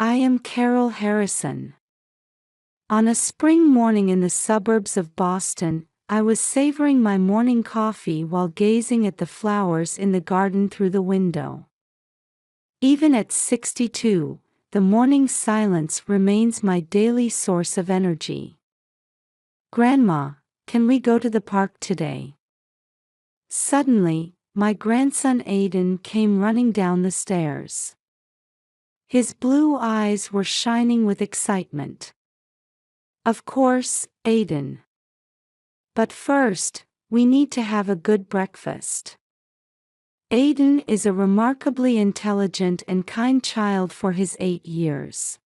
I am Carol Harrison. On a spring morning in the suburbs of Boston, I was savoring my morning coffee while gazing at the flowers in the garden through the window. Even at 62, the morning silence remains my daily source of energy. Grandma, can we go to the park today? Suddenly, my grandson Aiden came running down the stairs. His blue eyes were shining with excitement. Of course, Aiden. But first, we need to have a good breakfast. Aiden is a remarkably intelligent and kind child for his 8 years.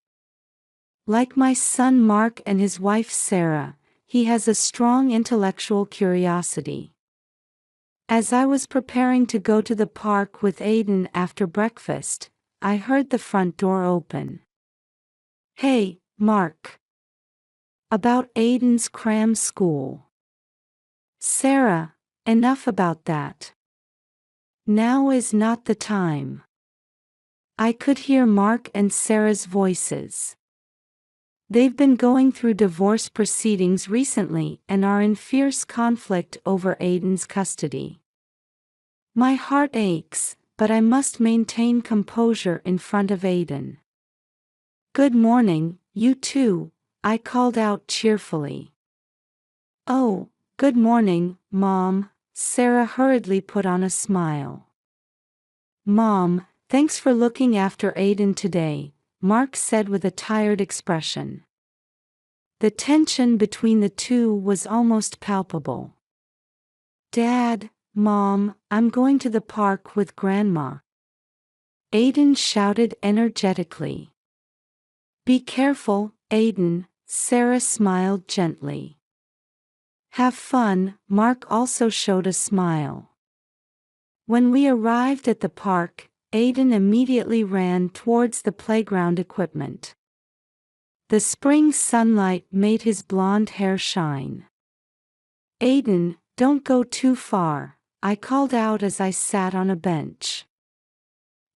Like my son Mark and his wife Sarah, he has a strong intellectual curiosity. As I was preparing to go to the park with Aiden after breakfast, I heard the front door open. Hey, Mark. About Aiden's cram school. Sarah, enough about that. Now is not the time. I could hear Mark and Sarah's voices. They've been going through divorce proceedings recently and are in fierce conflict over Aiden's custody. My heart aches, but I must maintain composure in front of Aiden. Good morning, you two, I called out cheerfully. Oh, good morning, Mom, Sarah hurriedly put on a smile. Mom, thanks for looking after Aiden today, Mark said with a tired expression. The tension between the two was almost palpable. Dad, Mom, I'm going to the park with Grandma. Aiden shouted energetically. Be careful, Aiden, Sarah smiled gently. Have fun, Mark also showed a smile. When we arrived at the park, Aiden immediately ran towards the playground equipment. The spring sunlight made his blonde hair shine. Aiden, don't go too far, I called out as I sat on a bench.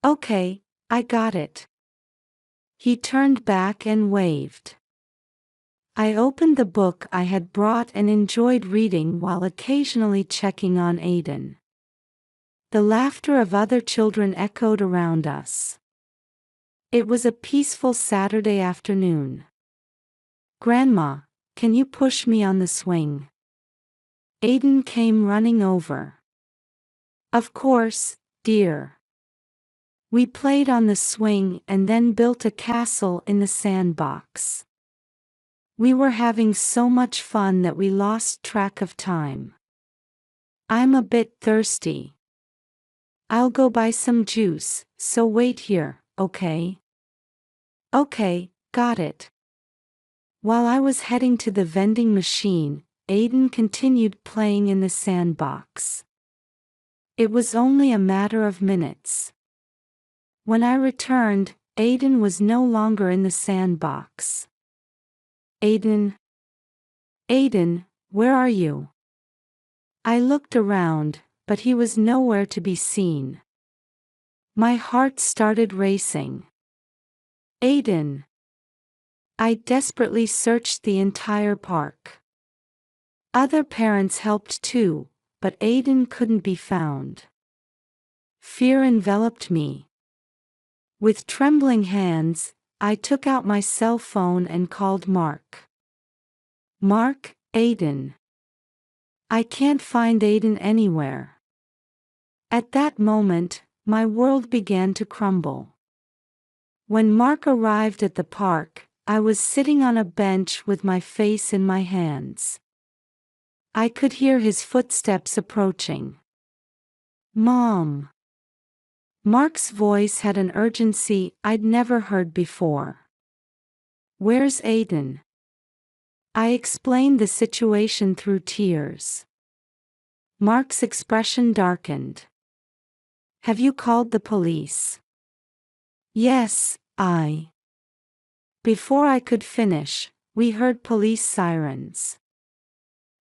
Okay, I got it. He turned back and waved. I opened the book I had brought and enjoyed reading while occasionally checking on Aiden. The laughter of other children echoed around us. It was a peaceful Saturday afternoon. Grandma, can you push me on the swing? Aiden came running over. Of course, dear. We played on the swing and then built a castle in the sandbox. We were having so much fun that we lost track of time. I'm a bit thirsty. I'll go buy some juice, so wait here, okay? Okay, got it. While I was heading to the vending machine, Aiden continued playing in the sandbox. It was only a matter of minutes. When I returned, Aiden was no longer in the sandbox. Aiden? Aiden, where are you? I looked around, but he was nowhere to be seen. My heart started racing. Aiden! I desperately searched the entire park. Other parents helped too, but Aiden couldn't be found. Fear enveloped me. With trembling hands, I took out my cell phone and called Mark. Mark, Aiden. I can't find Aiden anywhere. At that moment, my world began to crumble. When Mark arrived at the park, I was sitting on a bench with my face in my hands. I could hear his footsteps approaching. Mom. Mark's voice had an urgency I'd never heard before. Where's Aiden? I explained the situation through tears. Mark's expression darkened. Have you called the police? Yes, Before I could finish, we heard police sirens.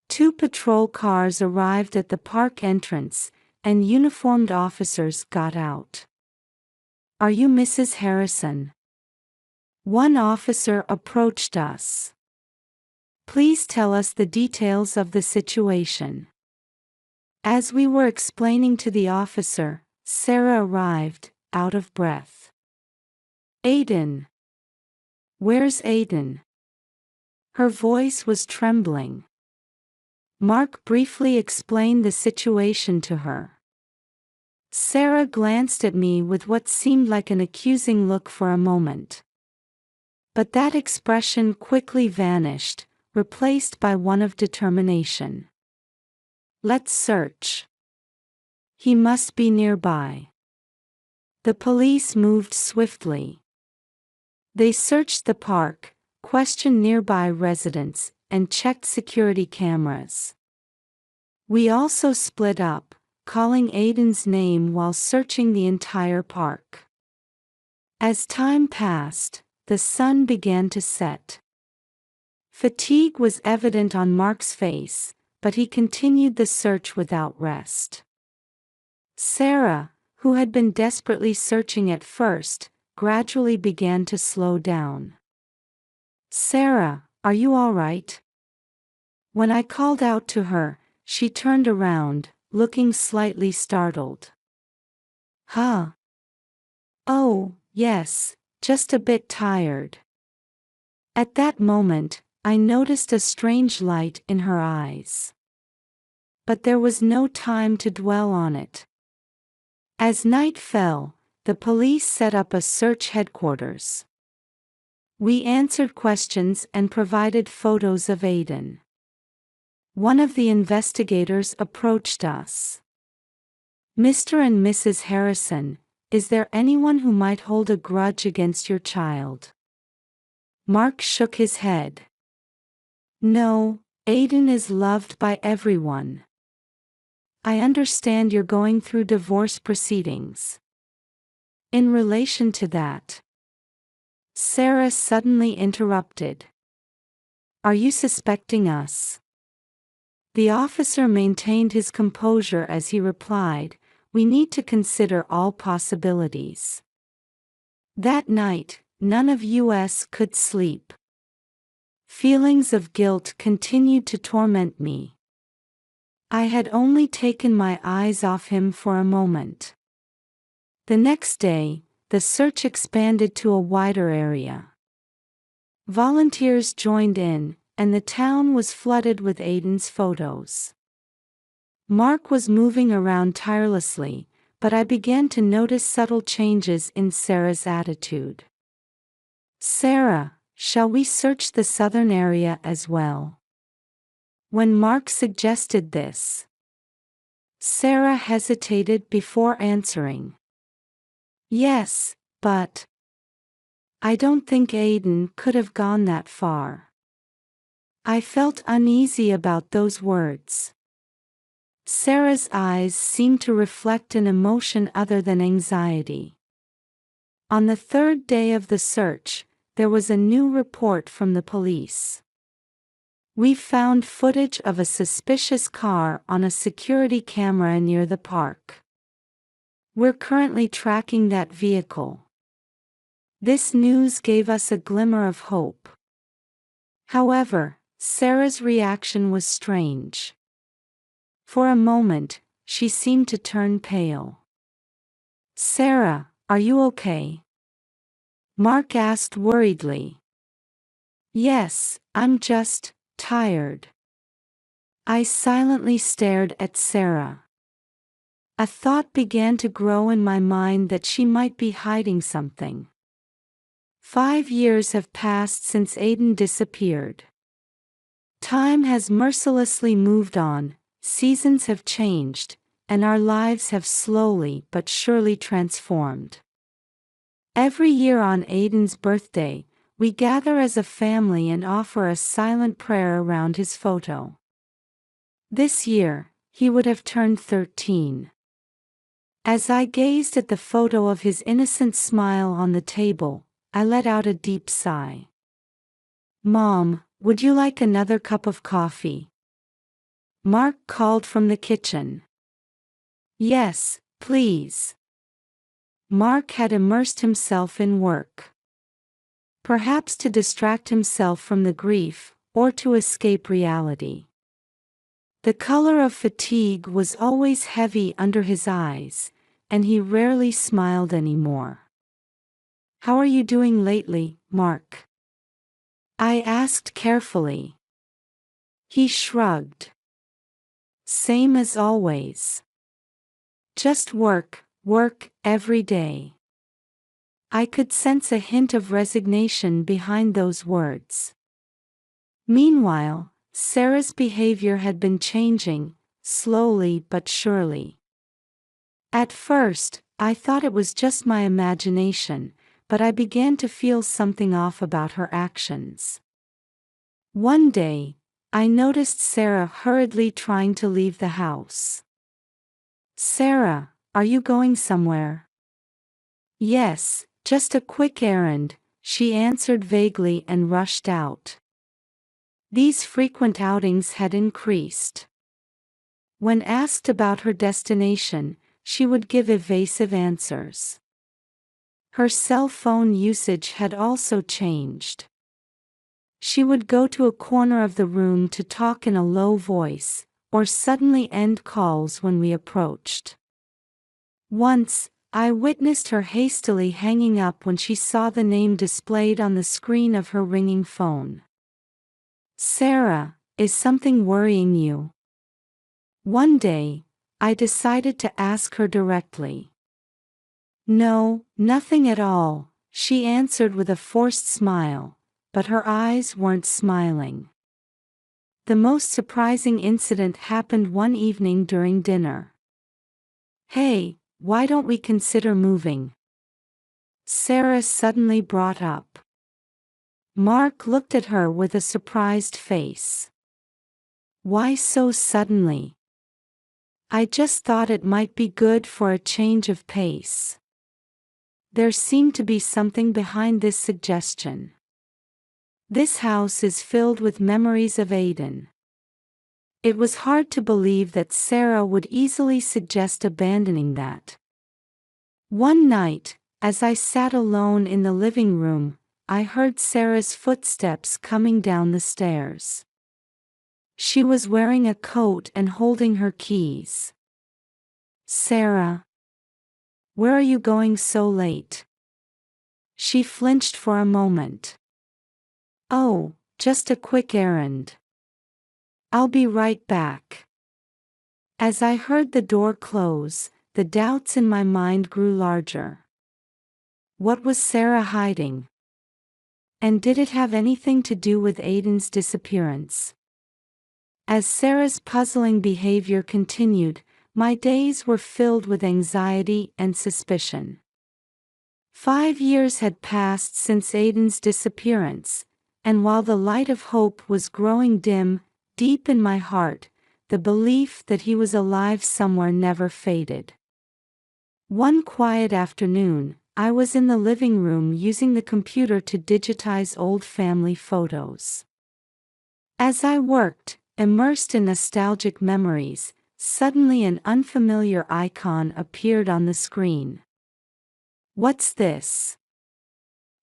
2 patrol cars arrived at the park entrance, and uniformed officers got out. Are you Mrs. Harrison? One officer approached us. "Please tell us the details of the situation." As we were explaining to the officer, Sarah arrived, out of breath. "Aiden. Where's Aiden?" Her voice was trembling. Mark briefly explained the situation to her. Sarah glanced at me with what seemed like an accusing look for a moment. But that expression quickly vanished, replaced by one of determination. "Let's search. He must be nearby." The police moved swiftly. They searched the park, questioned nearby residents, and checked security cameras. We also split up, calling Aiden's name while searching the entire park. As time passed, the sun began to set. Fatigue was evident on Mark's face, but he continued the search without rest. Sarah, who had been desperately searching at first, gradually began to slow down. "Sarah, are you all right?" When I called out to her, she turned around, looking slightly startled. "Huh? Oh, yes, just a bit tired." At that moment, I noticed a strange light in her eyes. But there was no time to dwell on it. As night fell, the police set up a search headquarters. We answered questions and provided photos of Aiden. One of the investigators approached us. "Mr. and Mrs. Harrison, is there anyone who might hold a grudge against your child?" Mark shook his head. "No, Aiden is loved by everyone. I understand you're going through divorce proceedings. In relation to that..." Sarah suddenly interrupted. "Are you suspecting us?" The officer maintained his composure as he replied, "We need to consider all possibilities." That night, none of us could sleep. Feelings of guilt continued to torment me. I had only taken my eyes off him for a moment. The next day, the search expanded to a wider area. Volunteers joined in, and the town was flooded with Aiden's photos. Mark was moving around tirelessly, but I began to notice subtle changes in Sarah's attitude. "Sarah, shall we search the southern area as well?" When Mark suggested this, Sarah hesitated before answering. "Yes, but I don't think Aiden could have gone that far." I felt uneasy about those words. Sarah's eyes seemed to reflect an emotion other than anxiety. On the third day of the search, there was a new report from the police. We found footage of a suspicious car on a security camera near the park. We're currently tracking that vehicle. This news gave us a glimmer of hope. However, Sarah's reaction was strange. For a moment, she seemed to turn pale. "Sarah, are you okay?" Mark asked worriedly. "Yes, I'm just tired." I silently stared at Sarah. A thought began to grow in my mind that she might be hiding something. 5 years have passed since Aiden disappeared. Time has mercilessly moved on, seasons have changed, and our lives have slowly but surely transformed. Every year on Aiden's birthday, we gather as a family and offer a silent prayer around his photo. This year, he would have turned 13. As I gazed at the photo of his innocent smile on the table, I let out a deep sigh. "Mom, would you like another cup of coffee?" Mark called from the kitchen. "Yes, please." Mark had immersed himself in work. Perhaps to distract himself from the grief, or to escape reality. The color of fatigue was always heavy under his eyes, and he rarely smiled anymore. "How are you doing lately, Mark?" I asked carefully. He shrugged. "Same as always. Just work, work, every day." I could sense a hint of resignation behind those words. Meanwhile, Sarah's behavior had been changing, slowly but surely. At first, I thought it was just my imagination, but I began to feel something off about her actions. One day, I noticed Sarah hurriedly trying to leave the house. "Sarah, are you going somewhere?" "Yes, just a quick errand," she answered vaguely and rushed out. These frequent outings had increased. When asked about her destination, she would give evasive answers. Her cell phone usage had also changed. She would go to a corner of the room to talk in a low voice, or suddenly end calls when we approached. Once, I witnessed her hastily hanging up when she saw the name displayed on the screen of her ringing phone. "Sarah, is something worrying you?" One day, I decided to ask her directly. "No, nothing at all," she answered with a forced smile, but her eyes weren't smiling. The most surprising incident happened one evening during dinner. "Hey, why don't we consider moving?" Sarah suddenly brought up. Mark looked at her with a surprised face. "Why so suddenly?" "I just thought it might be good for a change of pace." There seemed to be something behind this suggestion. This house is filled with memories of Aiden. It was hard to believe that Sarah would easily suggest abandoning that. One night, as I sat alone in the living room, I heard Sarah's footsteps coming down the stairs. She was wearing a coat and holding her keys. "Sarah, where are you going so late?" She flinched for a moment. "Oh, just a quick errand. I'll be right back." As I heard the door close, the doubts in my mind grew larger. What was Sarah hiding? And did it have anything to do with Aiden's disappearance? As Sarah's puzzling behavior continued, my days were filled with anxiety and suspicion. 5 years had passed since Aiden's disappearance, and while the light of hope was growing dim, deep in my heart, the belief that he was alive somewhere never faded. One quiet afternoon, I was in the living room using the computer to digitize old family photos. As I worked, immersed in nostalgic memories, suddenly an unfamiliar icon appeared on the screen. "What's this?"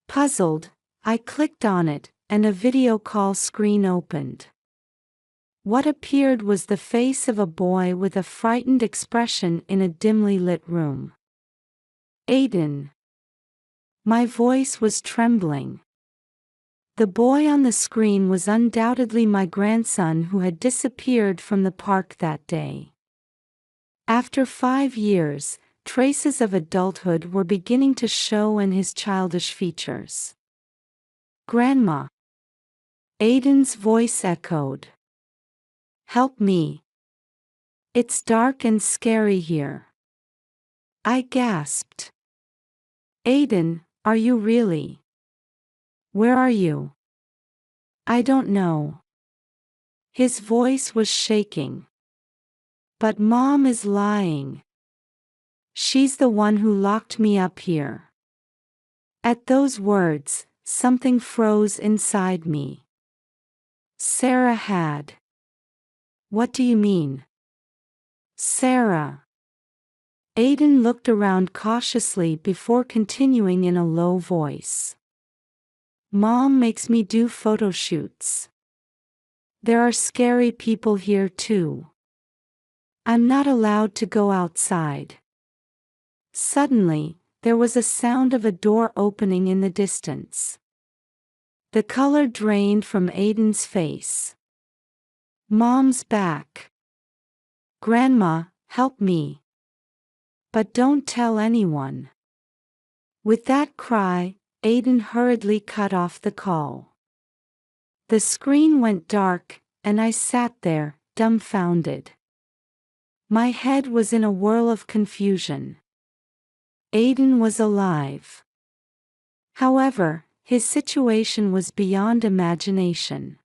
Puzzled, I clicked on it, and a video call screen opened. What appeared was the face of a boy with a frightened expression in a dimly lit room. "Aiden." My voice was trembling. The boy on the screen was undoubtedly my grandson who had disappeared from the park that day. After 5 years, traces of adulthood were beginning to show in his childish features. "Grandma." Aiden's voice echoed. "Help me. It's dark and scary here." I gasped. "Aiden, are you really? Where are you?" "I don't know." His voice was shaking. "But Mom is lying. She's the one who locked me up here." At those words, something froze inside me. Sarah had. "What do you mean?" "Sarah." Aiden looked around cautiously before continuing in a low voice. Mom makes me do photo shoots. There are scary people here too. I'm not allowed to go outside. Suddenly, there was a sound of a door opening in the distance. The color drained from Aiden's face. Mom's back. Grandma, help me. But don't tell anyone. With that cry, Aiden hurriedly cut off the call. The screen went dark, and I sat there, dumbfounded. My head was in a whirl of confusion. Aiden was alive. However, his situation was beyond imagination.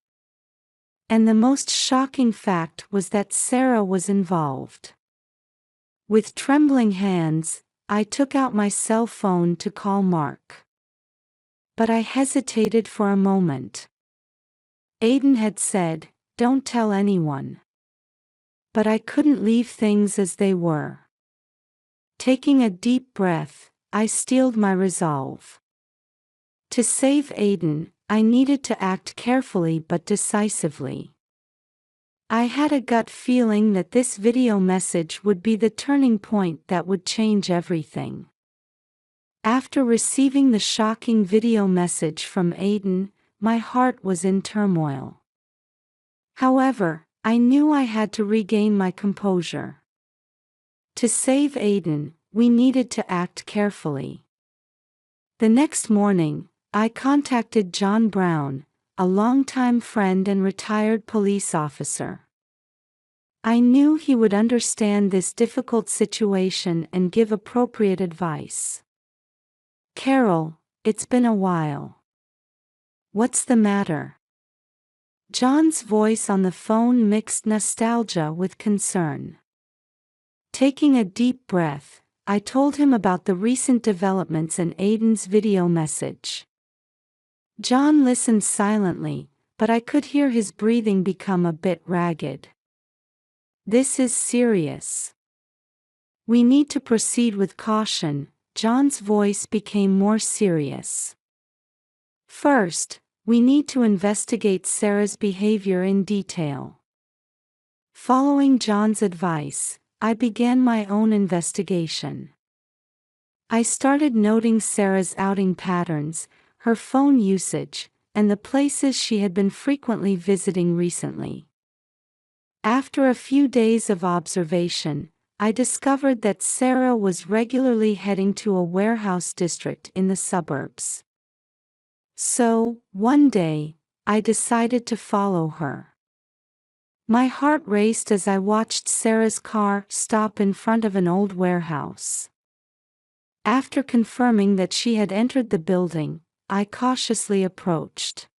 And the most shocking fact was that Sarah was involved. With trembling hands, I took out my cell phone to call Mark. But I hesitated for a moment. Aiden had said, "Don't tell anyone." But I couldn't leave things as they were. Taking a deep breath, I steeled my resolve. To save Aiden, I needed to act carefully but decisively. I had a gut feeling that this video message would be the turning point that would change everything. After receiving the shocking video message from Aiden, my heart was in turmoil. However, I knew I had to regain my composure. To save Aiden, we needed to act carefully. The next morning, I contacted John Brown, a longtime friend and retired police officer. I knew he would understand this difficult situation and give appropriate advice. "Carol, it's been a while. What's the matter?" John's voice on the phone mixed nostalgia with concern. Taking a deep breath, I told him about the recent developments in Aiden's video message. John listened silently, but I could hear his breathing become a bit ragged. "This is serious. We need to proceed with caution." John's voice became more serious. "First, we need to investigate Sarah's behavior in detail." Following John's advice, I began my own investigation. I started noting Sarah's outing patterns, her phone usage, and the places she had been frequently visiting recently. After a few days of observation, I discovered that Sarah was regularly heading to a warehouse district in the suburbs. So, one day, I decided to follow her. My heart raced as I watched Sarah's car stop in front of an old warehouse. After confirming that she had entered the building, I cautiously approached.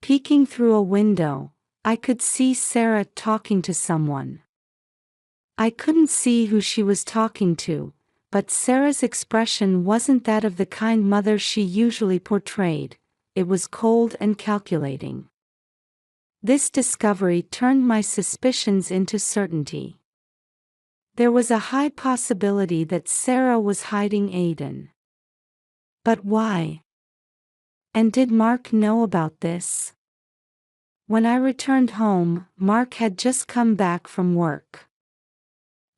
Peeking through a window, I could see Sarah talking to someone. I couldn't see who she was talking to, but Sarah's expression wasn't that of the kind mother she usually portrayed. It was cold and calculating. This discovery turned my suspicions into certainty. There was a high possibility that Sarah was hiding Aiden. But why? And did Mark know about this? When I returned home, Mark had just come back from work.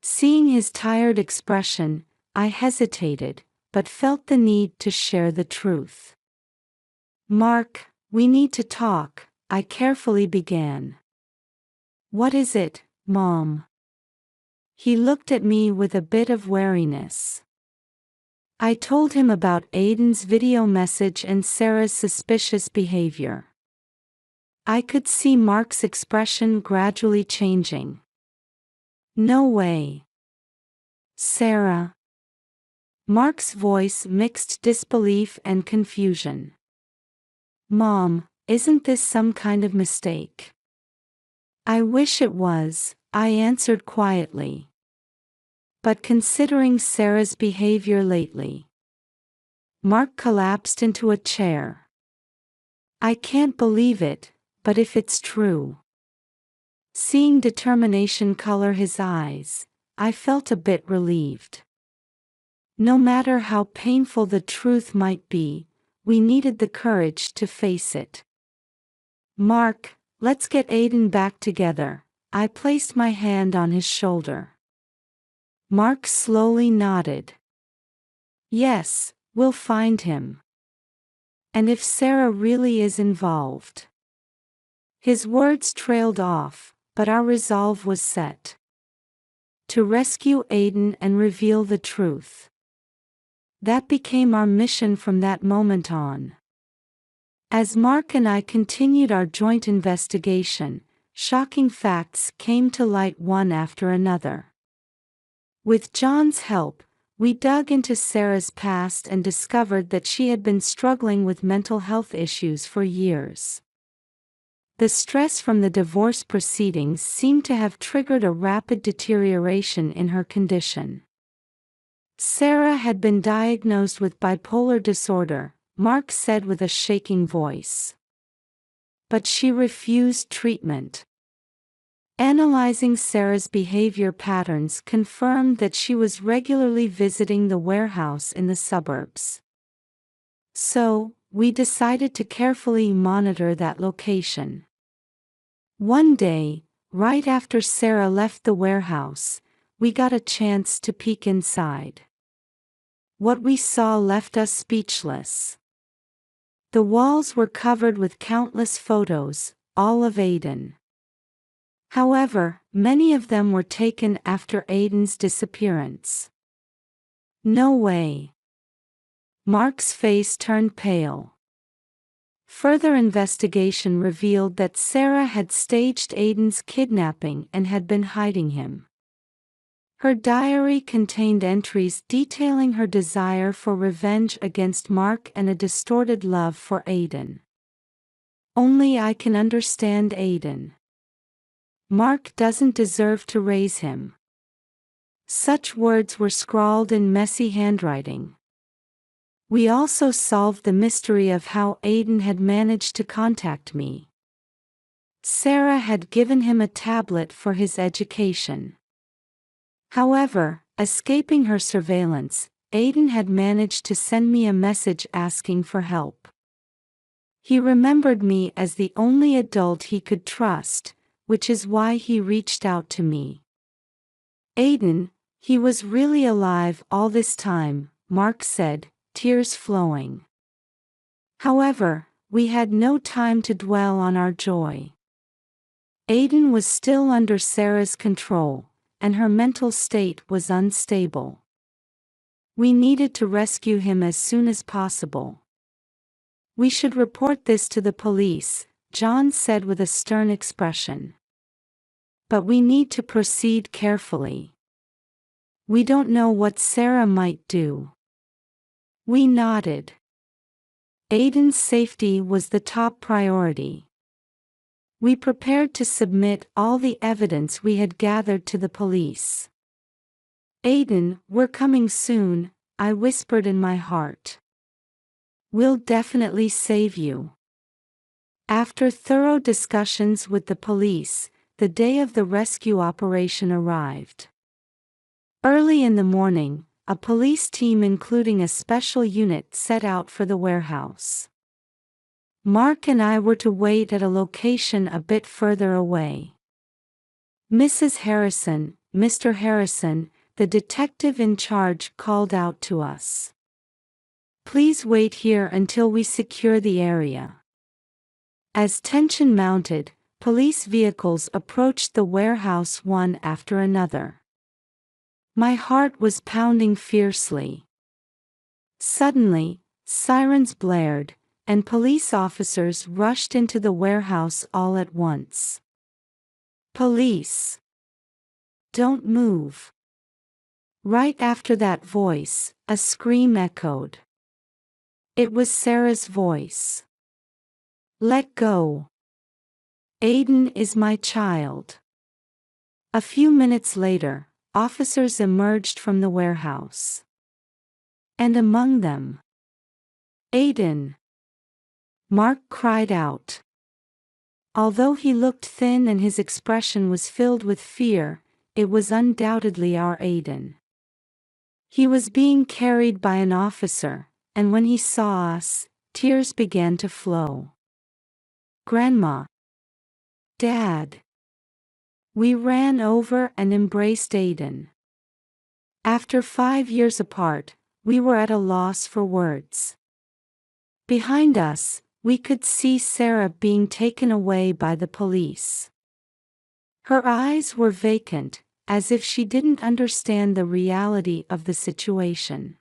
Seeing his tired expression, I hesitated, but felt the need to share the truth. "Mark, we need to talk," I carefully began. "What is it, Mom?" He looked at me with a bit of wariness. I told him about Aiden's video message and Sarah's suspicious behavior. I could see Mark's expression gradually changing. "No way. Sarah." Mark's voice mixed disbelief and confusion. "Mom, isn't this some kind of mistake?" "I wish it was," I answered quietly. "But considering Sarah's behavior lately..." Mark collapsed into a chair. "I can't believe it, but if it's true..." Seeing determination color his eyes, I felt a bit relieved. No matter how painful the truth might be, we needed the courage to face it. "Mark, let's get Aiden back together." I placed my hand on his shoulder. Mark slowly nodded. "Yes, we'll find him. And if Sarah really is involved." His words trailed off, but our resolve was set. To rescue Aiden and reveal the truth. That became our mission from that moment on. As Mark and I continued our joint investigation, shocking facts came to light one after another. With John's help, we dug into Sarah's past and discovered that she had been struggling with mental health issues for years. The stress from the divorce proceedings seemed to have triggered a rapid deterioration in her condition. Sarah had been diagnosed with bipolar disorder, Mark said with a shaking voice. But she refused treatment. Analyzing Sarah's behavior patterns confirmed that she was regularly visiting the warehouse in the suburbs. So, we decided to carefully monitor that location. One day, right after Sarah left the warehouse, we got a chance to peek inside. What we saw left us speechless. The walls were covered with countless photos, all of Aiden. However, many of them were taken after Aiden's disappearance. "No way." Mark's face turned pale. Further investigation revealed that Sarah had staged Aiden's kidnapping and had been hiding him. Her diary contained entries detailing her desire for revenge against Mark and a distorted love for Aiden. "Only I can understand Aiden. Mark doesn't deserve to raise him." Such words were scrawled in messy handwriting. We also solved the mystery of how Aiden had managed to contact me. Sarah had given him a tablet for his education. However, escaping her surveillance, Aiden had managed to send me a message asking for help. He remembered me as the only adult he could trust, which is why he reached out to me. "Aiden, he was really alive all this time," Mark said, tears flowing. However, we had no time to dwell on our joy. Aiden was still under Sarah's control, and her mental state was unstable. We needed to rescue him as soon as possible. "We should report this to the police," John said with a stern expression. "But we need to proceed carefully. We don't know what Sarah might do." We nodded. Aiden's safety was the top priority. We prepared to submit all the evidence we had gathered to the police. "Aiden, we're coming soon," I whispered in my heart. "We'll definitely save you." After thorough discussions with the police, the day of the rescue operation arrived. Early in the morning, a police team including a special unit set out for the warehouse. Mark and I were to wait at a location a bit further away. "Mrs. Harrison, Mr. Harrison," the detective in charge called out to us. "Please wait here until we secure the area." As tension mounted, police vehicles approached the warehouse one after another. My heart was pounding fiercely. Suddenly, sirens blared, and police officers rushed into the warehouse all at once. "Police! Don't move!" Right after that voice, a scream echoed. It was Sarah's voice. "Let go! Aiden is my child." A few minutes later, officers emerged from the warehouse. And among them, "Aiden!" Mark cried out. Although he looked thin and his expression was filled with fear, it was undoubtedly our Aiden. He was being carried by an officer, and when he saw us, tears began to flow. Grandma, Dad. We ran over and embraced Aiden. After 5 years apart, we were at a loss for words. Behind us, we could see Sarah being taken away by the police. Her eyes were vacant, as if she didn't understand the reality of the situation.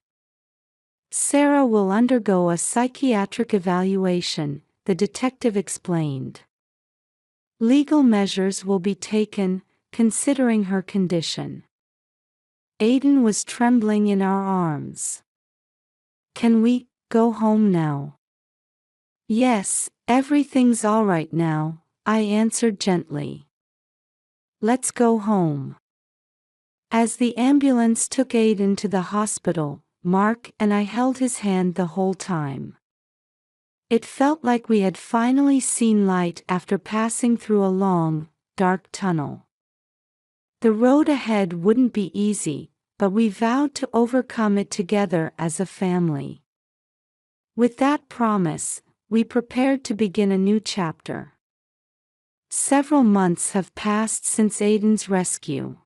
Sarah will undergo a psychiatric evaluation, the detective explained. Legal measures will be taken, considering her condition. Aiden was trembling in our arms. Can we go home now? Yes, everything's all right now, I answered gently. Let's go home. As the ambulance took Aiden to the hospital, Mark and I held his hand the whole time. It felt like we had finally seen light after passing through a long, dark tunnel. The road ahead wouldn't be easy, but we vowed to overcome it together as a family. With that promise, we prepared to begin a new chapter. Several months have passed since Aiden's rescue.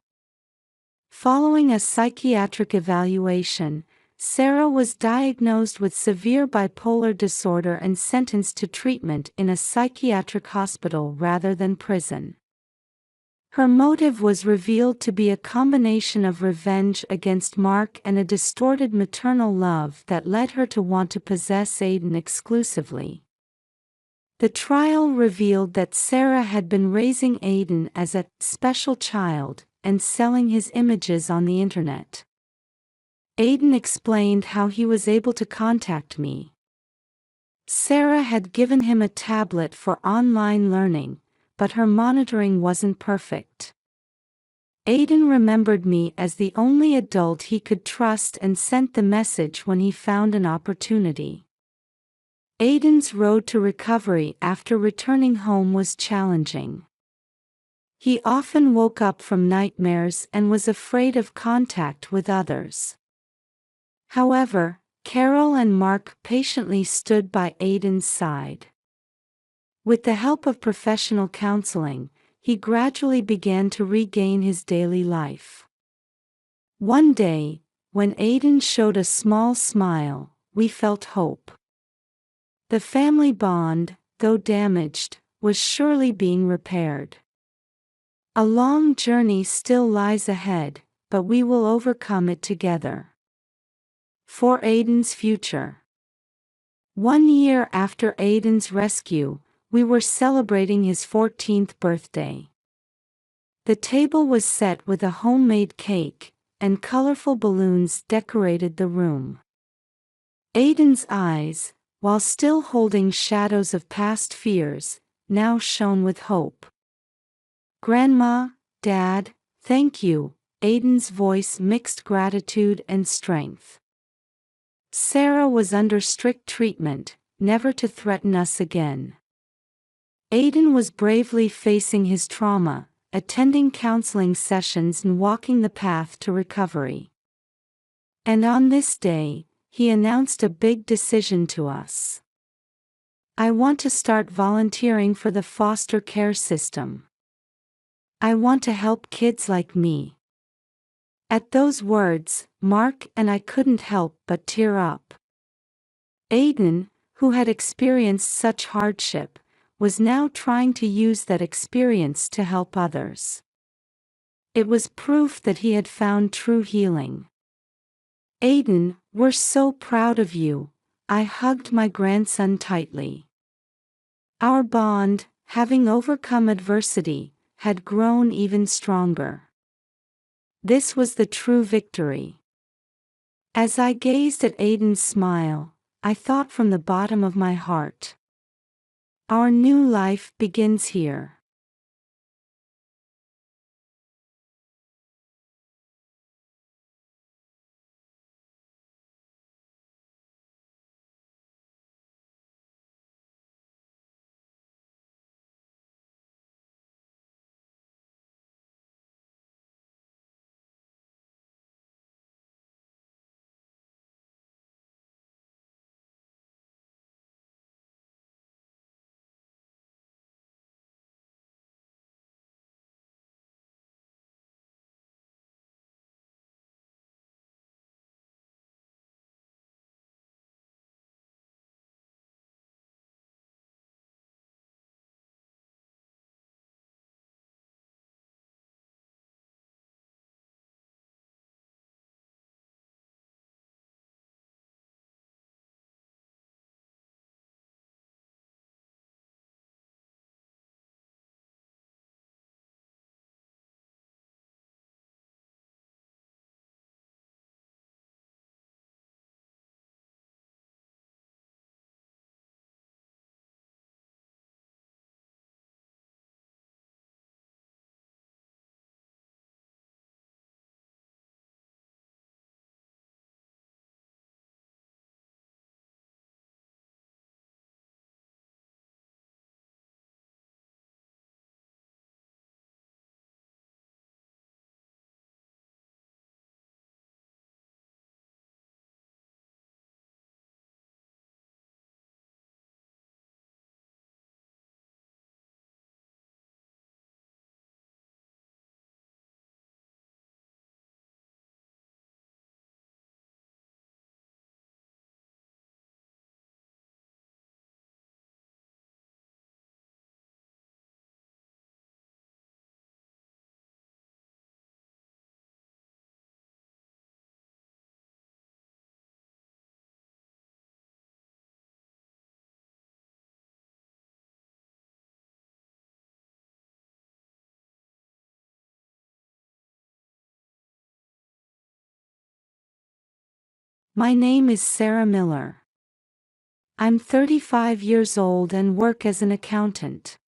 Following a psychiatric evaluation, Sarah was diagnosed with severe bipolar disorder and sentenced to treatment in a psychiatric hospital rather than prison. Her motive was revealed to be a combination of revenge against Mark and a distorted maternal love that led her to want to possess Aiden exclusively. The trial revealed that Sarah had been raising Aiden as a special child and selling his images on the internet. Aiden explained how he was able to contact me. Sarah had given him a tablet for online learning, but her monitoring wasn't perfect. Aiden remembered me as the only adult he could trust and sent the message when he found an opportunity. Aiden's road to recovery after returning home was challenging. He often woke up from nightmares and was afraid of contact with others. However, Carol and Mark patiently stood by Aiden's side. With the help of professional counseling, he gradually began to regain his daily life. One day, when Aiden showed a small smile, we felt hope. The family bond, though damaged, was surely being repaired. A long journey still lies ahead, but we will overcome it together. For Aiden's future. 1 year after Aiden's rescue, we were celebrating his 14th birthday. The table was set with a homemade cake, and colorful balloons decorated the room. Aiden's eyes, while still holding shadows of past fears, now shone with hope. Grandma, Dad, thank you, Aiden's voice mixed gratitude and strength. Sarah was under strict treatment, never to threaten us again. Aiden was bravely facing his trauma, attending counseling sessions and walking the path to recovery. And on this day, he announced a big decision to us. I want to start volunteering for the foster care system. I want to help kids like me. At those words, Mark and I couldn't help but tear up. Aiden, who had experienced such hardship, was now trying to use that experience to help others. It was proof that he had found true healing. Aiden, we're so proud of you, I hugged my grandson tightly. Our bond, having overcome adversity, had grown even stronger. This was the true victory. As I gazed at Aiden's smile, I thought from the bottom of my heart. Our new life begins here. My name is Sarah Miller. I'm 35 years old and work as an accountant.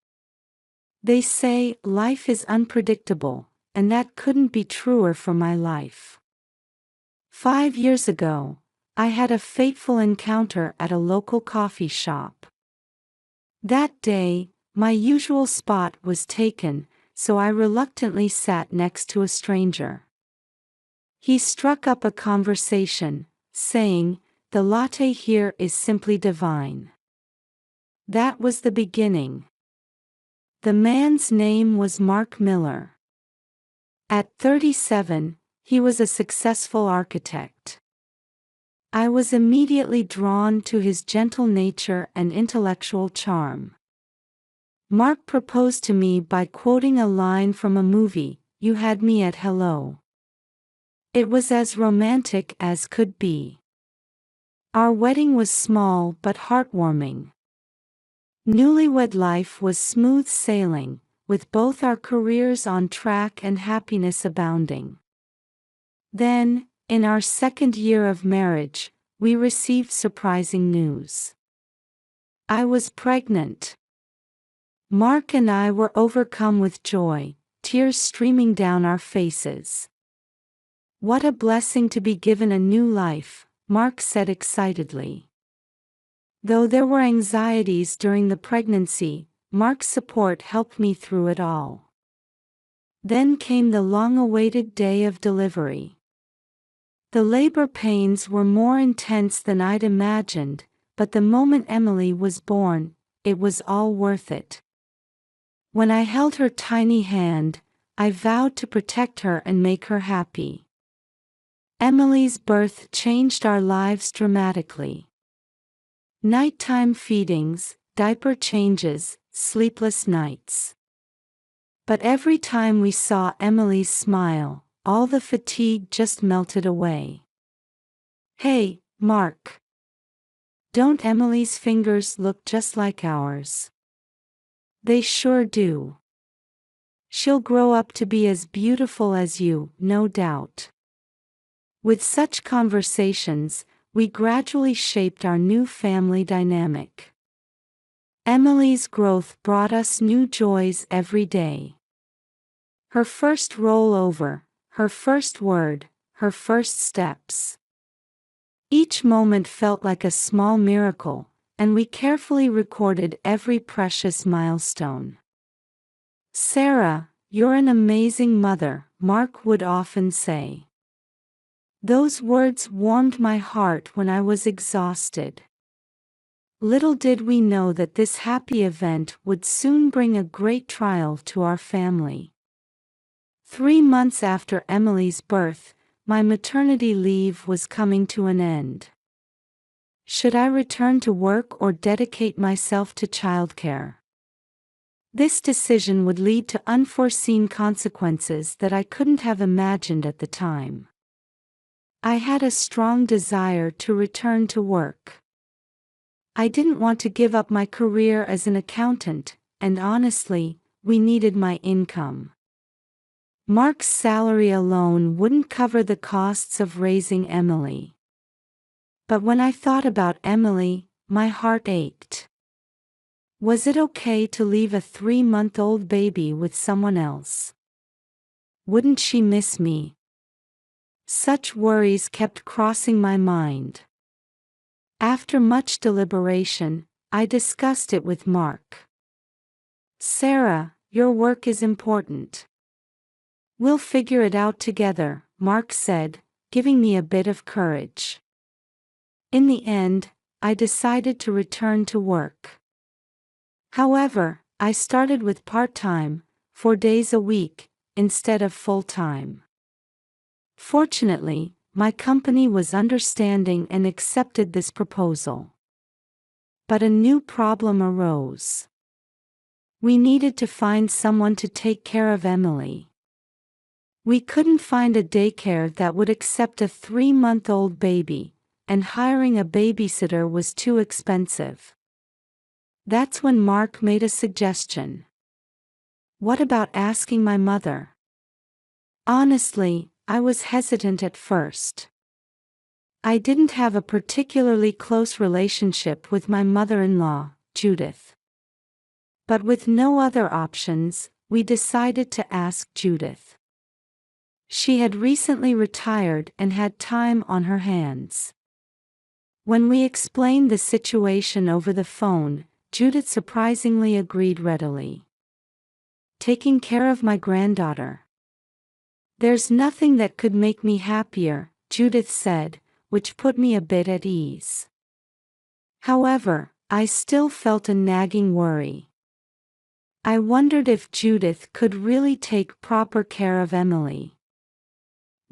They say life is unpredictable, and that couldn't be truer for my life. 5 years ago, I had a fateful encounter at a local coffee shop. That day, my usual spot was taken, so I reluctantly sat next to a stranger. He struck up a conversation, saying, "The latte here is simply divine." That was the beginning. The man's name was Mark Miller. At 37, he was a successful architect. I was immediately drawn to his gentle nature and intellectual charm. Mark proposed to me by quoting a line from a movie, "You had me at hello." It was as romantic as could be. Our wedding was small but heartwarming. Newlywed life was smooth sailing, with both our careers on track and happiness abounding. Then, in our second year of marriage, we received surprising news. I was pregnant. Mark and I were overcome with joy, tears streaming down our faces. "What a blessing to be given a new life," Mark said excitedly. Though there were anxieties during the pregnancy, Mark's support helped me through it all. Then came the long-awaited day of delivery. The labor pains were more intense than I'd imagined, but the moment Emily was born, it was all worth it. When I held her tiny hand, I vowed to protect her and make her happy. Emily's birth changed our lives dramatically. Nighttime feedings, diaper changes, sleepless nights. But every time we saw Emily's smile, all the fatigue just melted away. "Hey, Mark. Don't Emily's fingers look just like ours?" "They sure do. She'll grow up to be as beautiful as you, no doubt." With such conversations, we gradually shaped our new family dynamic. Emily's growth brought us new joys every day. Her first rollover, her first word, her first steps. Each moment felt like a small miracle, and we carefully recorded every precious milestone. "Sarah, you're an amazing mother," Mark would often say. Those words warmed my heart when I was exhausted. Little did we know that this happy event would soon bring a great trial to our family. 3 months after Emily's birth, my maternity leave was coming to an end. Should I return to work or dedicate myself to childcare? This decision would lead to unforeseen consequences that I couldn't have imagined at the time. I had a strong desire to return to work. I didn't want to give up my career as an accountant, and honestly, we needed my income. Mark's salary alone wouldn't cover the costs of raising Emily. But when I thought about Emily, my heart ached. Was it okay to leave a 3-month-old baby with someone else? Wouldn't she miss me? Such worries kept crossing my mind. After much deliberation, I discussed it with Mark. "Sarah, your work is important. We'll figure it out together," Mark said, giving me a bit of courage. In the end, I decided to return to work. However, I started with part-time, 4 days a week, instead of full-time. Fortunately, my company was understanding and accepted this proposal. But a new problem arose. We needed to find someone to take care of Emily. We couldn't find a daycare that would accept a 3-month-old baby, and hiring a babysitter was too expensive. That's when Mark made a suggestion. "What about asking my mother?" Honestly, I was hesitant at first. I didn't have a particularly close relationship with my mother-in-law, Judith. But with no other options, we decided to ask Judith. She had recently retired and had time on her hands. When we explained the situation over the phone, Judith surprisingly agreed readily. Taking care of my granddaughter. There's nothing that could make me happier, Judith said, which put me a bit at ease. However, I still felt a nagging worry. I wondered if Judith could really take proper care of Emily.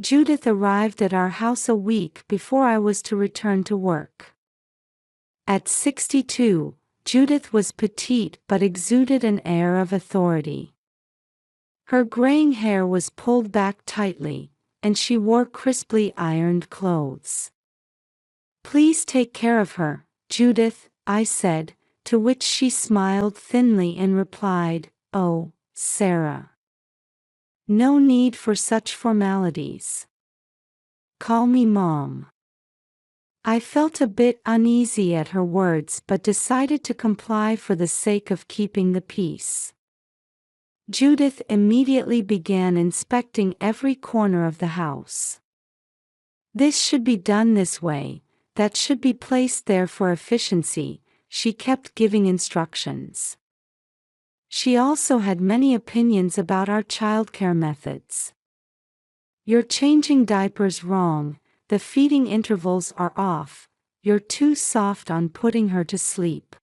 Judith arrived at our house a week before I was to return to work. At 62, Judith was petite but exuded an air of authority. Her graying hair was pulled back tightly, and she wore crisply ironed clothes. "Please take care of her, Judith," I said, to which she smiled thinly and replied, "Oh, Sarah. No need for such formalities. Call me Mom." I felt a bit uneasy at her words but decided to comply for the sake of keeping the peace. Judith immediately began inspecting every corner of the house. "This should be done this way, that should be placed there for efficiency," she kept giving instructions. She also had many opinions about our childcare methods. "You're changing diapers wrong, the feeding intervals are off, you're too soft on putting her to sleep."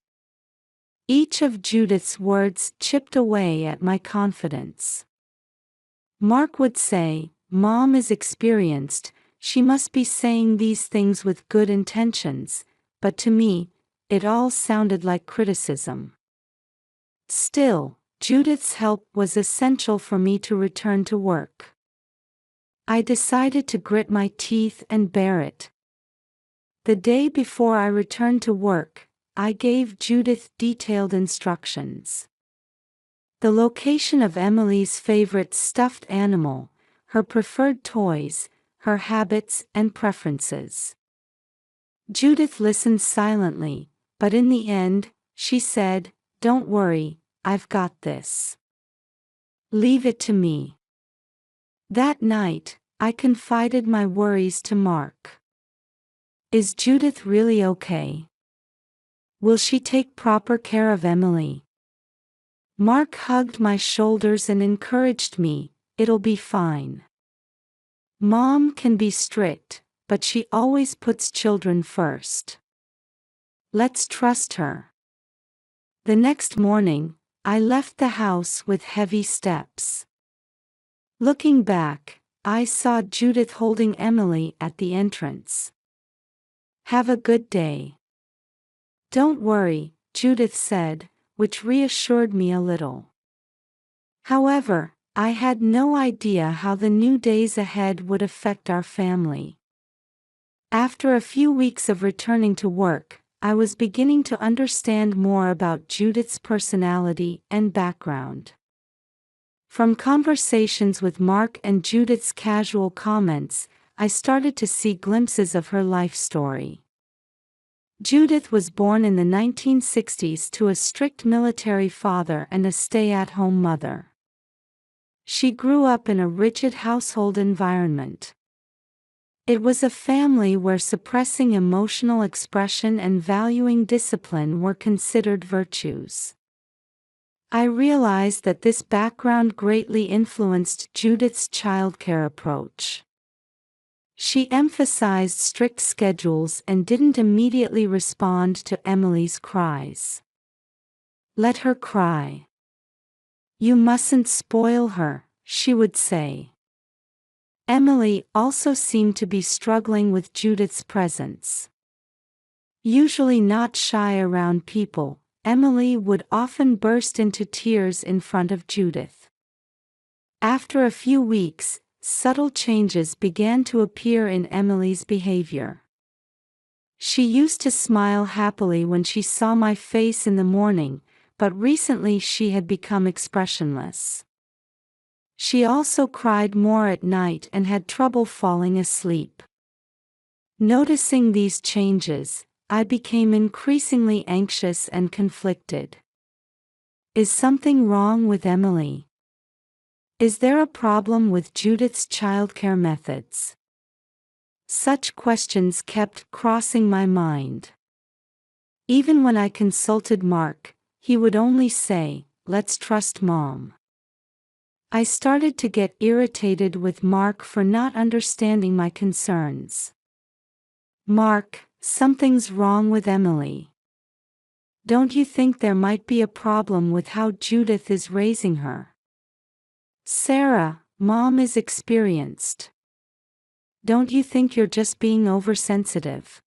Each of Judith's words chipped away at my confidence. Mark would say, "Mom is experienced, she must be saying these things with good intentions," but to me, it all sounded like criticism. Still, Judith's help was essential for me to return to work. I decided to grit my teeth and bear it. The day before I returned to work, I gave Judith detailed instructions. The location of Emily's favorite stuffed animal, her preferred toys, her habits and preferences. Judith listened silently, but in the end, she said, "Don't worry, I've got this. Leave it to me." That night, I confided my worries to Mark. "Is Judith really okay? Will she take proper care of Emily?" Mark hugged my shoulders and encouraged me, "It'll be fine. Mom can be strict, but she always puts children first. Let's trust her." The next morning, I left the house with heavy steps. Looking back, I saw Judith holding Emily at the entrance. "Have a good day." "Don't worry," Judith said, which reassured me a little. However, I had no idea how the new days ahead would affect our family. After a few weeks of returning to work, I was beginning to understand more about Judith's personality and background. From conversations with Mark and Judith's casual comments, I started to see glimpses of her life story. Judith was born in the 1960s to a strict military father and a stay-at-home mother. She grew up in a rigid household environment. It was a family where suppressing emotional expression and valuing discipline were considered virtues. I realized that this background greatly influenced Judith's childcare approach. She emphasized strict schedules and didn't immediately respond to Emily's cries. "Let her cry. You mustn't spoil her," she would say. Emily also seemed to be struggling with Judith's presence. Usually not shy around people, Emily would often burst into tears in front of Judith. After a few weeks, subtle changes began to appear in Emily's behavior. She used to smile happily when she saw my face in the morning, but recently she had become expressionless. She also cried more at night and had trouble falling asleep. Noticing these changes, I became increasingly anxious and conflicted. Is something wrong with Emily? Is there a problem with Judith's childcare methods? Such questions kept crossing my mind. Even when I consulted Mark, he would only say, "Let's trust Mom." I started to get irritated with Mark for not understanding my concerns. "Mark, something's wrong with Emily. Don't you think there might be a problem with how Judith is raising her? Sarah, Mom is experienced. Don't you think you're just being oversensitive?"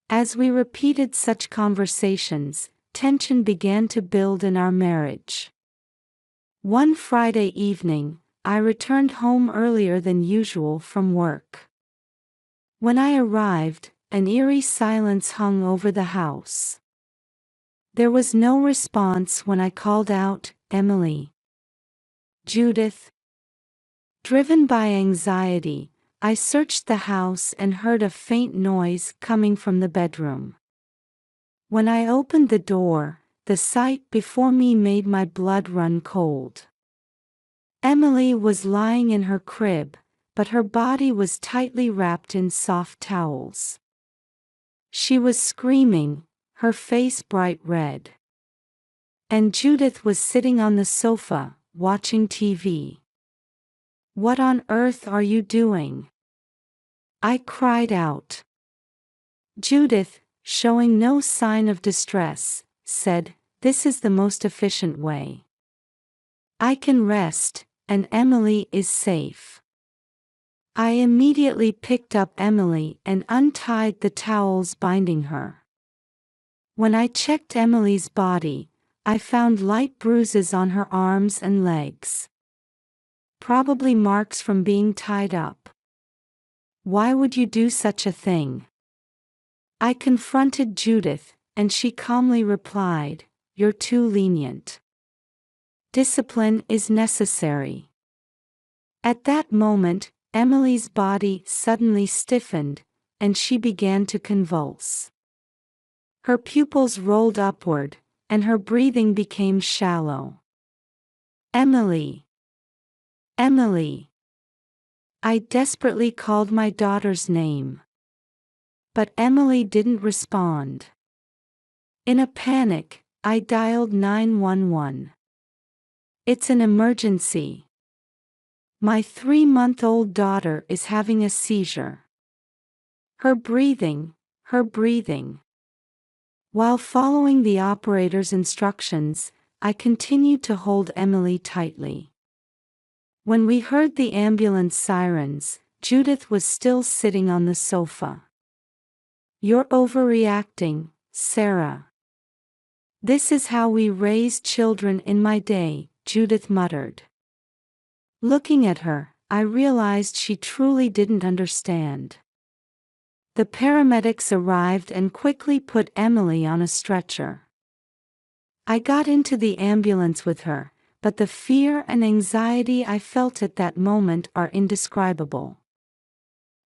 As we repeated such conversations, tension began to build in our marriage. One Friday evening, I returned home earlier than usual from work. When I arrived, an eerie silence hung over the house. There was no response when I called out, "Emily." "Judith." Driven by anxiety, I searched the house and heard a faint noise coming from the bedroom. When I opened the door, the sight before me made my blood run cold. Emily was lying in her crib, but her body was tightly wrapped in soft towels. She was screaming, her face bright red. And Judith was sitting on the sofa, watching TV. "What on earth are you doing?" I cried out. Judith, showing no sign of distress, said, "This is the most efficient way. I can rest, and Emily is safe." I immediately picked up Emily and untied the towels binding her. When I checked Emily's body, I found light bruises on her arms and legs. Probably marks from being tied up. "Why would you do such a thing?" I confronted Judith, and she calmly replied, "You're too lenient. Discipline is necessary." At that moment, Emily's body suddenly stiffened, and she began to convulse. Her pupils rolled upward, and her breathing became shallow. "Emily! Emily!" I desperately called my daughter's name. But Emily didn't respond. In a panic, I dialed 911. "It's an emergency. My 3-month-old daughter is having a seizure. Her breathing. While following the operator's instructions, I continued to hold Emily tightly. When we heard the ambulance sirens, Judith was still sitting on the sofa. "You're overreacting, Sarah. This is how we raised children in my day," Judith muttered. Looking at her, I realized she truly didn't understand. The paramedics arrived and quickly put Emily on a stretcher. I got into the ambulance with her, but the fear and anxiety I felt at that moment are indescribable.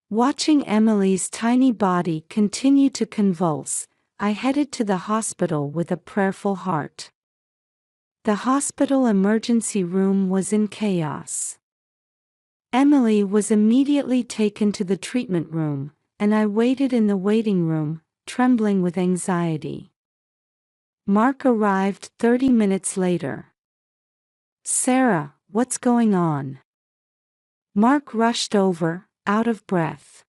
Watching Emily's tiny body continue to convulse, I headed to the hospital with a prayerful heart. The hospital emergency room was in chaos. Emily was immediately taken to the treatment room, and I waited in the waiting room, trembling with anxiety. Mark arrived 30 minutes later. "Sarah, what's going on?" Mark rushed over, out of breath.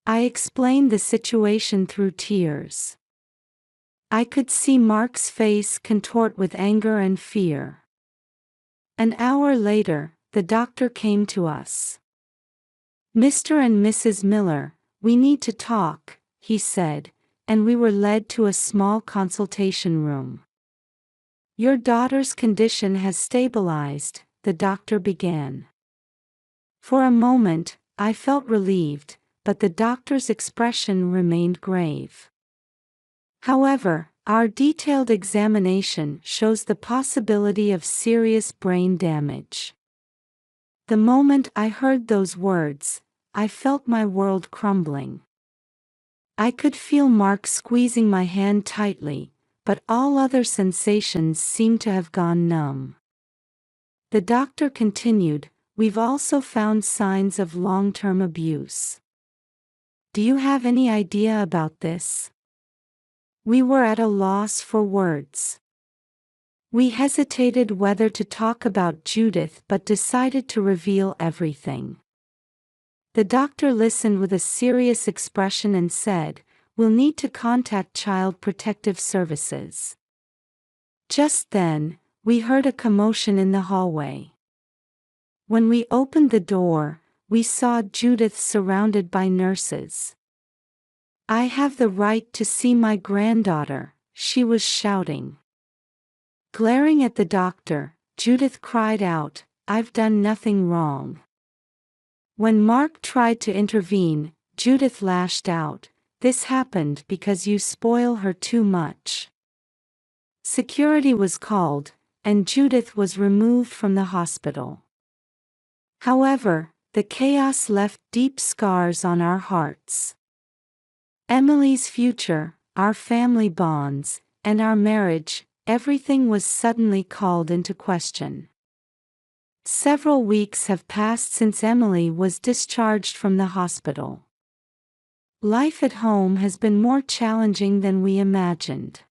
I explained the situation through tears. I could see Mark's face contort with anger and fear. An hour later, the doctor came to us. "Mr. and Mrs. Miller, we need to talk," he said, and we were led to a small consultation room. "Your daughter's condition has stabilized," the doctor began. For a moment, I felt relieved, but the doctor's expression remained grave. However, our detailed examination shows the possibility of serious brain damage. The moment I heard those words, I felt my world crumbling. I could feel Mark squeezing my hand tightly, but all other sensations seemed to have gone numb. The doctor continued, "We've also found signs of long-term abuse. Do you have any idea about this?" We were at a loss for words. We hesitated whether to talk about Judith but decided to reveal everything. The doctor listened with a serious expression and said, "We'll need to contact Child Protective Services." Just then, we heard a commotion in the hallway. When we opened the door, we saw Judith surrounded by nurses. "I have the right to see my granddaughter," she was shouting. Glaring at the doctor, Judith cried out, "I've done nothing wrong." When Mark tried to intervene, Judith lashed out, "This happened because you spoil her too much." Security was called, and Judith was removed from the hospital. However, the chaos left deep scars on our hearts. Emily's future, our family bonds, and our marriage, everything was suddenly called into question. Several weeks have passed since Emily was discharged from the hospital. Life at home has been more challenging than we imagined.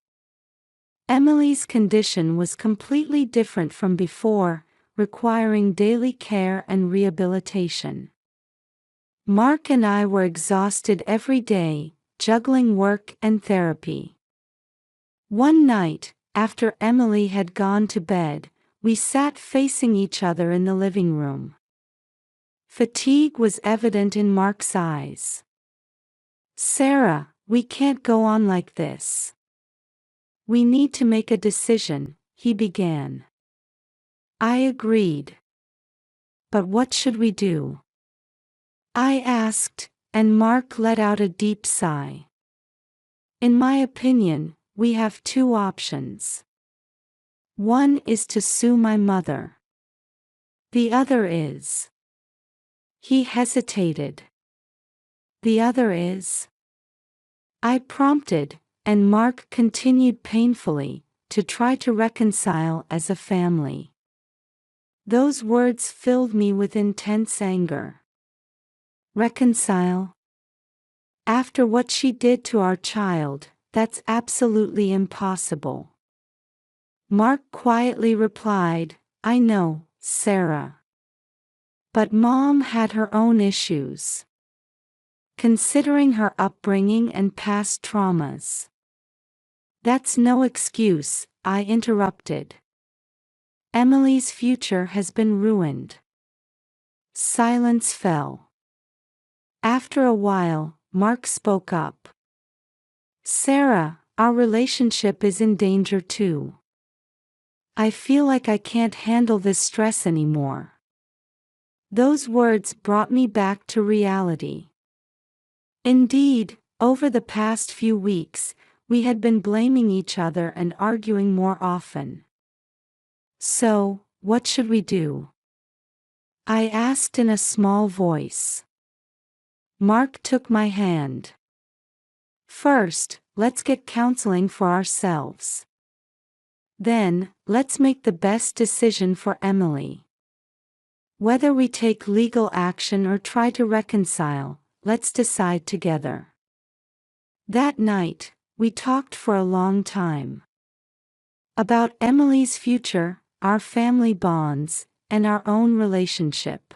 Emily's condition was completely different from before, requiring daily care and rehabilitation. Mark and I were exhausted every day, juggling work and therapy. One night, after Emily had gone to bed, we sat facing each other in the living room. Fatigue was evident in Mark's eyes. "Sarah, we can't go on like this. We need to make a decision," he began. I agreed. "But what should we do?" I asked, and Mark let out a deep sigh. "In my opinion, we have two options. One is to sue my mother. The other is..." He hesitated. "The other is..." I prompted, and Mark continued painfully, "to try to reconcile as a family." Those words filled me with intense anger. Reconcile? After what she did to our child, that's absolutely impossible. Mark quietly replied, "I know, Sarah. But Mom had her own issues. Considering her upbringing and past traumas." "That's no excuse," I interrupted. "Emily's future has been ruined." Silence fell. After a while, Mark spoke up. "Sarah, our relationship is in danger too. I feel like I can't handle this stress anymore." Those words brought me back to reality. Indeed, over the past few weeks, we had been blaming each other and arguing more often. "So, what should we do?" I asked in a small voice. Mark took my hand. "First, let's get counseling for ourselves. Then, let's make the best decision for Emily. Whether we take legal action or try to reconcile, let's decide together." That night, we talked for a long time. About Emily's future, our family bonds, and our own relationship.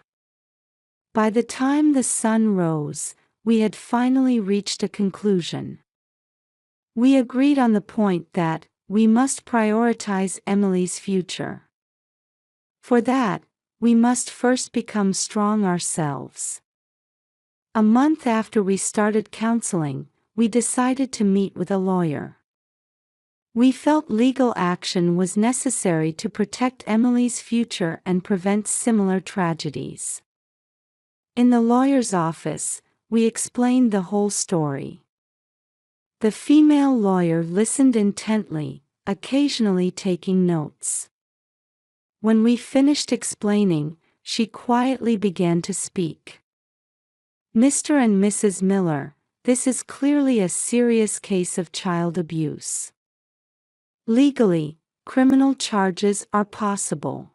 By the time the sun rose, we had finally reached a conclusion. We agreed on the point that we must prioritize Emily's future. For that, we must first become strong ourselves. A month after we started counseling, we decided to meet with a lawyer. We felt legal action was necessary to protect Emily's future and prevent similar tragedies. In the lawyer's office, we explained the whole story. The female lawyer listened intently, occasionally taking notes. When we finished explaining, she quietly began to speak. Mr. and Mrs. Miller, this is clearly a serious case of child abuse. Legally, criminal charges are possible.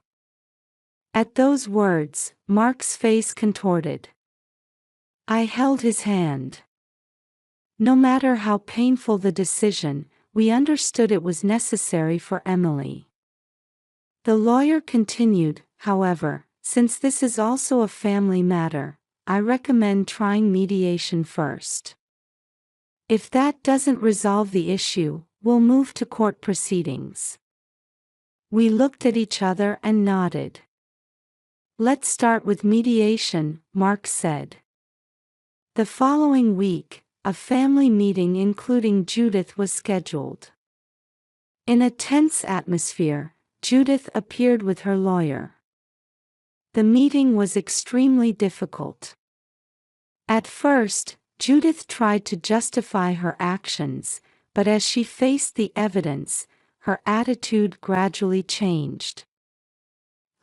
At those words, Mark's face contorted. I held his hand. No matter how painful the decision, we understood it was necessary for Emily. The lawyer continued, however, since this is also a family matter, I recommend trying mediation first. If that doesn't resolve the issue, we'll move to court proceedings. We looked at each other and nodded. Let's start with mediation, Mark said. The following week, a family meeting including Judith was scheduled. In a tense atmosphere, Judith appeared with her lawyer. The meeting was extremely difficult. At first, Judith tried to justify her actions, but as she faced the evidence, her attitude gradually changed.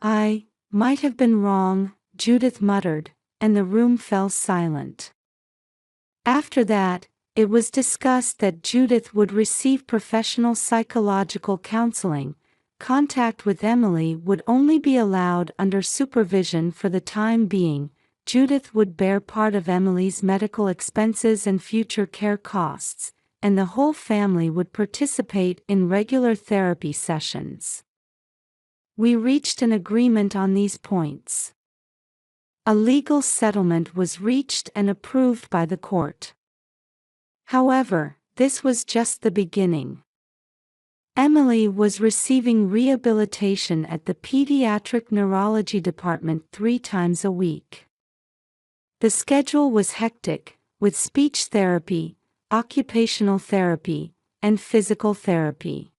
I might have been wrong, Judith muttered, and the room fell silent. After that, it was discussed that Judith would receive professional psychological counseling. Contact with Emily would only be allowed under supervision for the time being. Judith would bear part of Emily's medical expenses and future care costs, and the whole family would participate in regular therapy sessions. We reached an agreement on these points. A legal settlement was reached and approved by the court. However, this was just the beginning. Emily was receiving rehabilitation at the pediatric neurology department 3 times a week. The schedule was hectic, with speech therapy, occupational therapy, and physical therapy.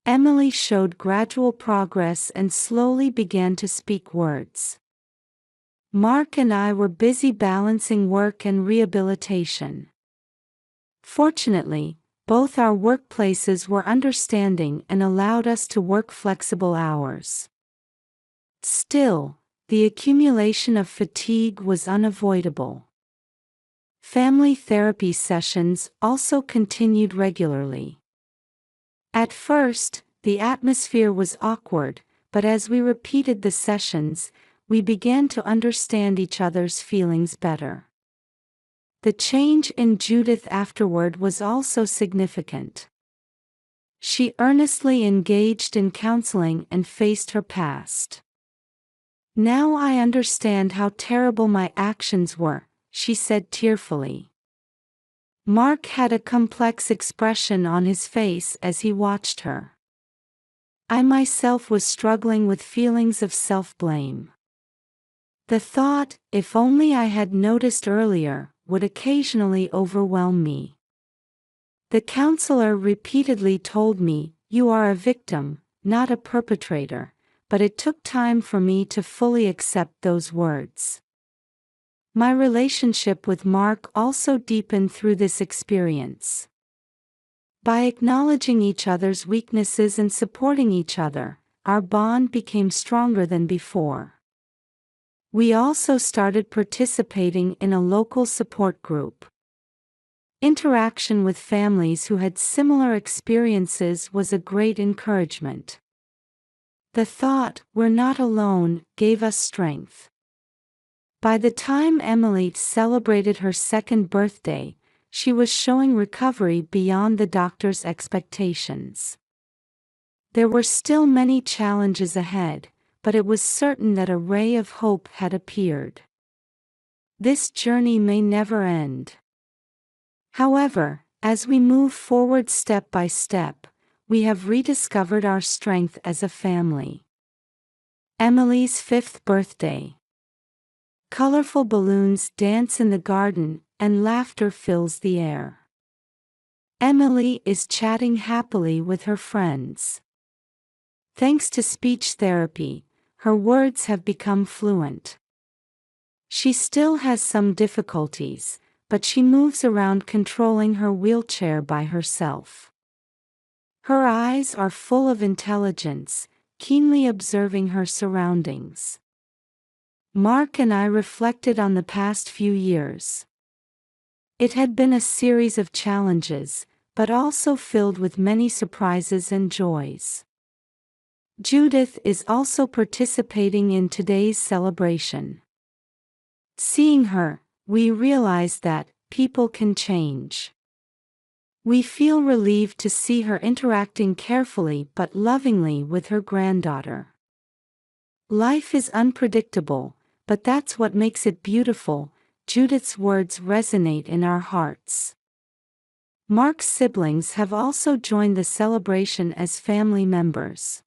Emily showed gradual progress and slowly began to speak words. Mark and I were busy balancing work and rehabilitation. Fortunately, both our workplaces were understanding and allowed us to work flexible hours. Still, the accumulation of fatigue was unavoidable. Family therapy sessions also continued regularly. At first, the atmosphere was awkward, but as we repeated the sessions, we began to understand each other's feelings better. The change in Judith afterward was also significant. She earnestly engaged in counseling and faced her past. Now I understand how terrible my actions were, she said tearfully. Mark had a complex expression on his face as he watched her. I myself was struggling with feelings of self-blame. The thought, if only I had noticed earlier, would occasionally overwhelm me. The counselor repeatedly told me, "You are a victim, not a perpetrator," but it took time for me to fully accept those words. My relationship with Mark also deepened through this experience. By acknowledging each other's weaknesses and supporting each other, our bond became stronger than before. We also started participating in a local support group. Interaction with families who had similar experiences was a great encouragement. The thought, "We're not alone," gave us strength. By the time Emily celebrated her 2nd birthday, she was showing recovery beyond the doctor's expectations. There were still many challenges ahead, but it was certain that a ray of hope had appeared. This journey may never end. However, as we move forward step by step, we have rediscovered our strength as a family. Emily's 5th birthday. Colorful balloons dance in the garden, and laughter fills the air. Emily is chatting happily with her friends. Thanks to speech therapy, her words have become fluent. She still has some difficulties, but she moves around controlling her wheelchair by herself. Her eyes are full of intelligence, keenly observing her surroundings. Mark and I reflected on the past few years. It had been a series of challenges, but also filled with many surprises and joys. Judith is also participating in today's celebration. Seeing her, we realize that people can change. We feel relieved to see her interacting carefully but lovingly with her granddaughter. Life is unpredictable, but that's what makes it beautiful. Judith's words resonate in our hearts. Mark's siblings have also joined the celebration as family members.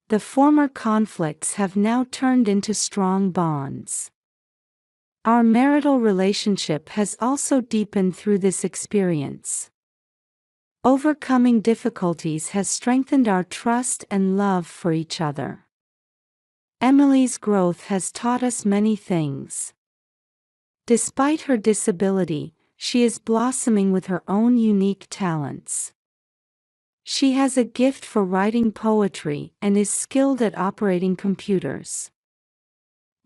The former conflicts have now turned into strong bonds. Our marital relationship has also deepened through this experience. Overcoming difficulties has strengthened our trust and love for each other. Emily's growth has taught us many things. Despite her disability, she is blossoming with her own unique talents. She has a gift for writing poetry and is skilled at operating computers.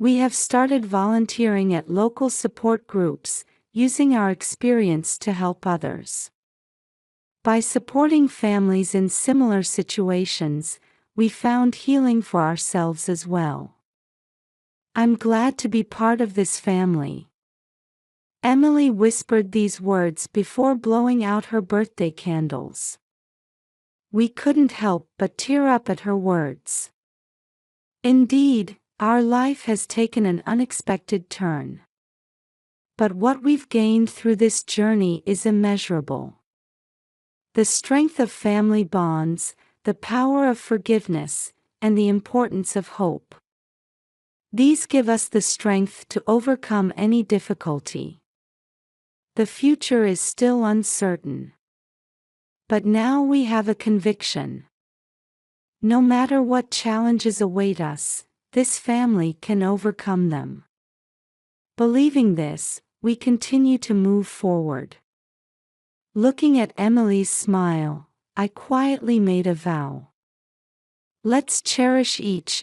We have started volunteering at local support groups, using our experience to help others. By supporting families in similar situations, we found healing for ourselves as well. I'm glad to be part of this family. Emily whispered these words before blowing out her birthday candles. We couldn't help but tear up at her words. Indeed, our life has taken an unexpected turn. But what we've gained through this journey is immeasurable. The strength of family bonds, the power of forgiveness, and the importance of hope. These give us the strength to overcome any difficulty. The future is still uncertain. But now we have a conviction. No matter what challenges await us, this family can overcome them. Believing this, we continue to move forward. Looking at Emily's smile, I quietly made a vow. Let's cherish each